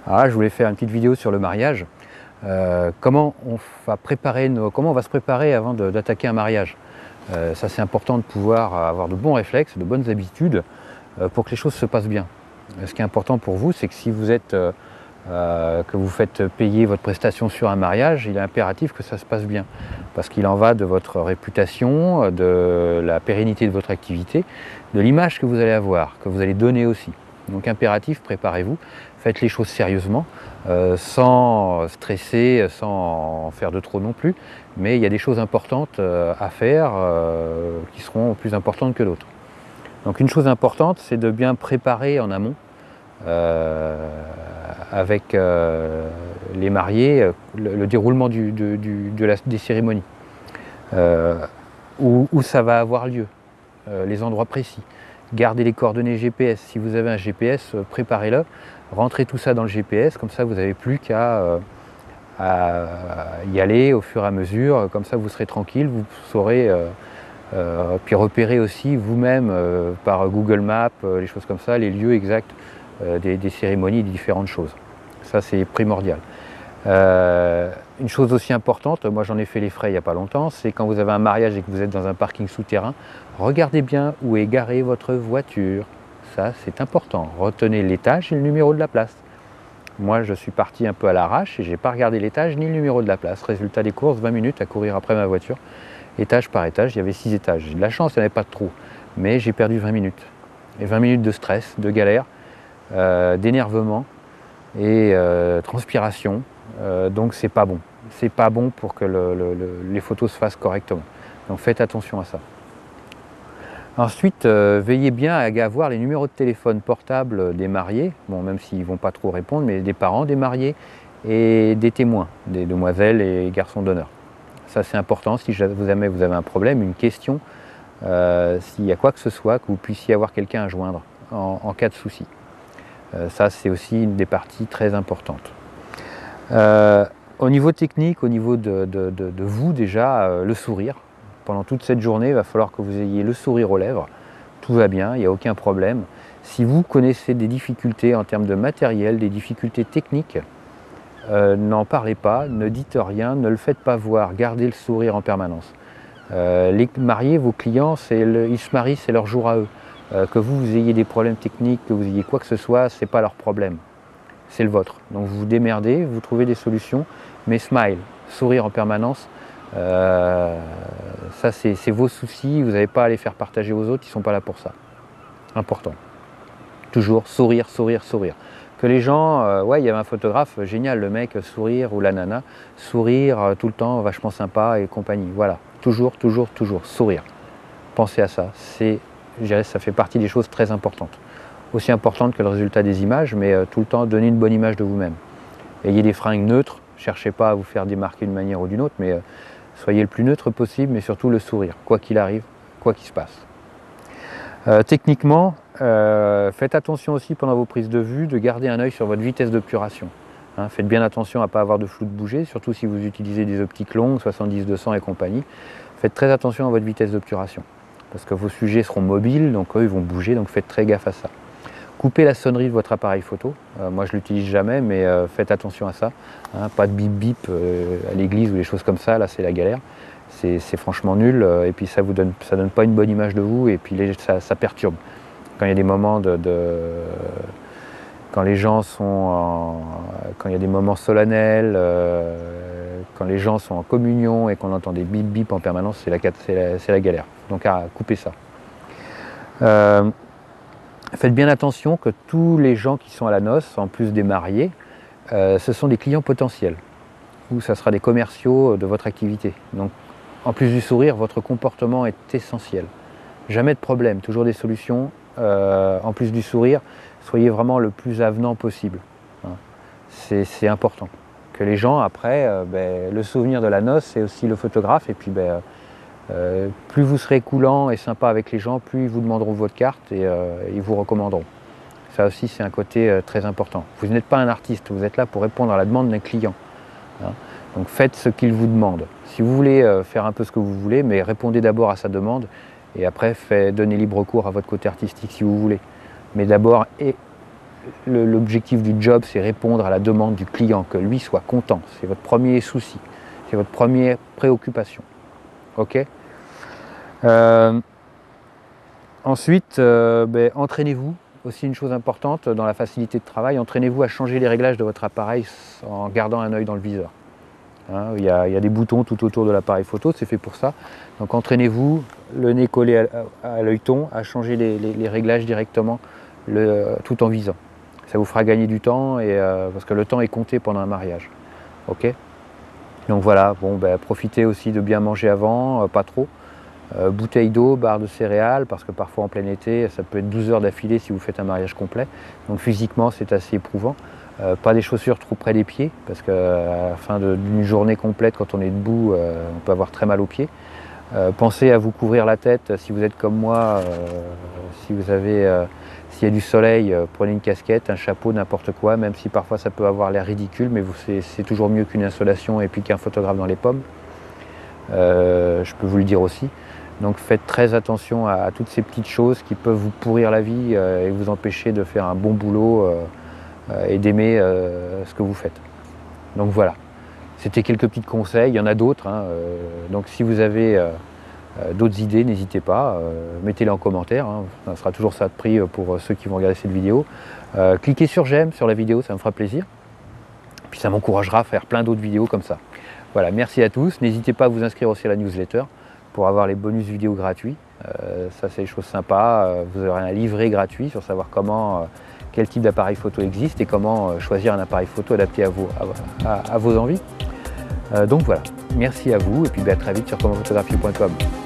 Alors là, je voulais faire une petite vidéo sur le mariage. Comment on va se préparer avant d'attaquer un mariage. Ça, c'est important de pouvoir avoir de bons réflexes, de bonnes habitudes pour que les choses se passent bien. Ce qui est important pour vous, c'est que si vous que vous faites payer votre prestation sur un mariage, il est impératif que ça se passe bien. Parce qu'il en va de votre réputation, de la pérennité de votre activité, de l'image que vous allez avoir, que vous allez donner aussi. Donc impératif, préparez-vous, faites les choses sérieusement, sans stresser, sans en faire de trop non plus, mais il y a des choses importantes à faire qui seront plus importantes que d'autres. Donc une chose importante, c'est de bien préparer en amont avec les mariés le déroulement des cérémonies, où ça va avoir lieu, les endroits précis. Gardez les coordonnées GPS. Si vous avez un GPS, préparez-le. Rentrez tout ça dans le GPS, comme ça vous n'avez plus qu'à y aller au fur et à mesure. Comme ça vous serez tranquille, vous saurez puis repérer aussi vous-même par Google Maps, les choses comme ça, les lieux exacts des cérémonies, des différentes choses. Ça c'est primordial. Une chose aussi importante, moi j'en ai fait les frais il n'y a pas longtemps, c'est quand vous avez un mariage et que vous êtes dans un parking souterrain, regardez bien où est garée votre voiture. Ça c'est important. Retenez l'étage et le numéro de la place. Moi je suis parti un peu à l'arrache et j'ai pas regardé l'étage ni le numéro de la place. Résultat des courses, 20 minutes à courir après ma voiture. Étage par étage, il y avait 6 étages. J'ai de la chance, il n'y en avait pas de trou. Mais j'ai perdu 20 minutes. Et 20 minutes de stress, de galère, d'énervement et transpiration. Donc c'est pas bon. C'est pas bon pour que les photos se fassent correctement. Donc faites attention à ça. Ensuite, veillez bien à avoir les numéros de téléphone portable des mariés, bon, même s'ils ne vont pas trop répondre, mais des parents des mariés et des témoins, des demoiselles et garçons d'honneur. Ça c'est important, si vous avez un problème, une question, s'il y a quoi que ce soit, que vous puissiez avoir quelqu'un à joindre en cas de souci. Ça c'est aussi une des parties très importantes. Au niveau technique, au niveau de vous déjà, le sourire. Pendant toute cette journée, il va falloir que vous ayez le sourire aux lèvres. Tout va bien, il n'y a aucun problème. Si vous connaissez des difficultés en termes de matériel, des difficultés techniques, n'en parlez pas, ne dites rien, ne le faites pas voir, gardez le sourire en permanence. Les mariés, vos clients, ils se marient, c'est leur jour à eux. Que vous ayez des problèmes techniques, que vous ayez quoi que ce soit, ce n'est pas leur problème. C'est le vôtre. Donc vous vous démerdez, vous trouvez des solutions, mais smile, sourire en permanence, ça c'est vos soucis, vous n'avez pas à les faire partager aux autres, ils ne sont pas là pour ça. Important. Toujours sourire, sourire, sourire. Que les gens, ouais, il y avait un photographe génial, le mec sourire ou la nana, sourire tout le temps, vachement sympa et compagnie. Voilà, toujours, toujours, toujours, sourire. Pensez à ça, je dirais, ça fait partie des choses très importantes. Aussi importante que le résultat des images, mais tout le temps donner une bonne image de vous-même. Ayez des fringues neutres, cherchez pas à vous faire démarquer d'une manière ou d'une autre, mais soyez le plus neutre possible, mais surtout le sourire, quoi qu'il arrive, quoi qu'il se passe. Techniquement, faites attention aussi pendant vos prises de vue de garder un œil sur votre vitesse d'obturation. Hein, faites bien attention à ne pas avoir de flou de bouger, surtout si vous utilisez des optiques longues, 70-200 et compagnie. Faites très attention à votre vitesse d'obturation, parce que vos sujets seront mobiles, donc eux ils vont bouger, donc faites très gaffe à ça. Coupez la sonnerie de votre appareil photo. Moi je ne l'utilise jamais, mais faites attention à ça. Hein, pas de bip bip à l'église ou des choses comme ça, là c'est la galère. C'est franchement nul et puis ça donne pas une bonne image de vous et puis ça perturbe. Quand il y a des moments quand les gens quand il y a des moments solennels, quand les gens sont en communion et qu'on entend des bip bip en permanence, c'est la galère. Donc à couper ça. Faites bien attention que tous les gens qui sont à la noce, en plus des mariés, ce sont des clients potentiels, ou ça sera des commerciaux de votre activité. Donc, en plus du sourire, votre comportement est essentiel. Jamais de problème, toujours des solutions. En plus du sourire, soyez vraiment le plus avenant possible. Hein. C'est important. Que les gens, après, le souvenir de la noce, c'est aussi le photographe, et puis plus vous serez coulant et sympa avec les gens, plus ils vous demanderont votre carte et ils vous recommanderont. Ça aussi c'est un côté très important. Vous n'êtes pas un artiste, vous êtes là pour répondre à la demande d'un client. Hein. Donc faites ce qu'il vous demande. Si vous voulez faire un peu ce que vous voulez, mais répondez d'abord à sa demande et après donnez libre cours à votre côté artistique si vous voulez. Mais d'abord l'objectif du job, c'est répondre à la demande du client, que lui soit content. C'est votre premier souci, c'est votre première préoccupation. Ok. Ensuite, entraînez-vous. Aussi une chose importante dans la facilité de travail, entraînez-vous à changer les réglages de votre appareil en gardant un œil dans le viseur. Hein, il y a des boutons tout autour de l'appareil photo, c'est fait pour ça. Donc entraînez-vous, le nez collé à l'œilleton, à changer les réglages directement tout en visant. Ça vous fera gagner du temps, parce que le temps est compté pendant un mariage. Ok. Donc voilà, profitez aussi de bien manger avant, pas trop. Bouteille d'eau, barre de céréales, parce que parfois en plein été, ça peut être 12 heures d'affilée si vous faites un mariage complet. Donc physiquement, c'est assez éprouvant. Pas des chaussures trop près des pieds, parce qu'à la fin d'une journée complète, quand on est debout, on peut avoir très mal aux pieds. Pensez à vous couvrir la tête si vous êtes comme moi, s'il y a du soleil, prenez une casquette, un chapeau, n'importe quoi, même si parfois ça peut avoir l'air ridicule, mais c'est toujours mieux qu'une insolation et puis qu'un photographe dans les pommes. Je peux vous le dire aussi. Donc faites très attention à toutes ces petites choses qui peuvent vous pourrir la vie et vous empêcher de faire un bon boulot et d'aimer ce que vous faites. Donc voilà, c'était quelques petits conseils, il y en a d'autres. Hein, donc si vous avez d'autres idées, n'hésitez pas, mettez-les en commentaire. Hein, ça sera toujours ça de prix pour ceux qui vont regarder cette vidéo. Cliquez sur j'aime sur la vidéo, ça me fera plaisir. Puis ça m'encouragera à faire plein d'autres vidéos comme ça. Voilà, merci à tous. N'hésitez pas à vous inscrire aussi à la newsletter pour avoir les bonus vidéos gratuits. Ça, c'est des choses sympas. Vous aurez un livret gratuit sur savoir quel type d'appareil photo existe et comment choisir un appareil photo adapté à vos envies. Donc voilà, merci à vous et puis à très vite sur commentphotographie.com.